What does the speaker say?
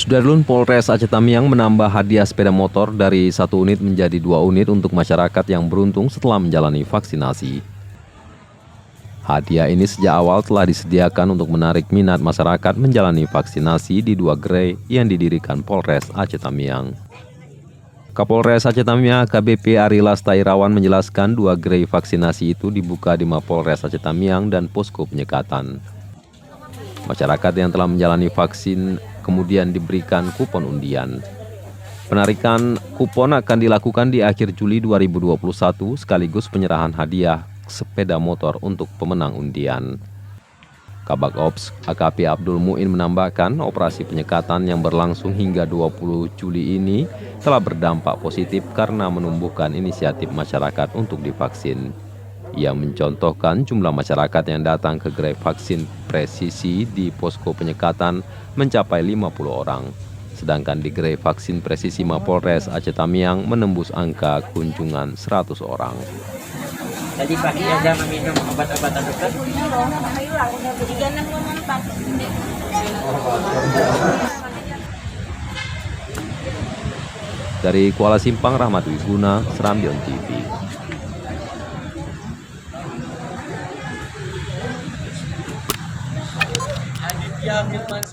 Sudarlun Polres Aceh Tamiang menambah hadiah sepeda motor dari 1 unit menjadi 2 unit untuk masyarakat yang beruntung setelah menjalani vaksinasi. Hadiah ini sejak awal telah disediakan untuk menarik minat masyarakat menjalani vaksinasi di 2 gerai yang didirikan Polres Aceh Tamiang. Kapolres Aceh Tamiang AKBP Ari Lastairawan menjelaskan 2 gerai vaksinasi itu dibuka di Mapolres Aceh Tamiang dan posko penyekatan. Masyarakat yang telah menjalani vaksin kemudian diberikan kupon undian. Penarikan kupon akan dilakukan di akhir Juli 2021 sekaligus penyerahan hadiah sepeda motor untuk pemenang undian. Kabak Ops AKP Abdul Muin menambahkan operasi penyekatan yang berlangsung hingga 20 Juli ini telah berdampak positif karena menumbuhkan inisiatif masyarakat untuk divaksin. Ia mencontohkan jumlah masyarakat yang datang ke gerai vaksin presisi di posko penyekatan mencapai 50 orang. Sedangkan di gerai vaksin presisi Mapolres Aceh Tamiang menembus angka kunjungan 100 orang. Tadi pagi ada meminum obat-obatan dokter? Dari Kuala Simpang, Rahmat Wiguna, Serambion TV. Aditya Firman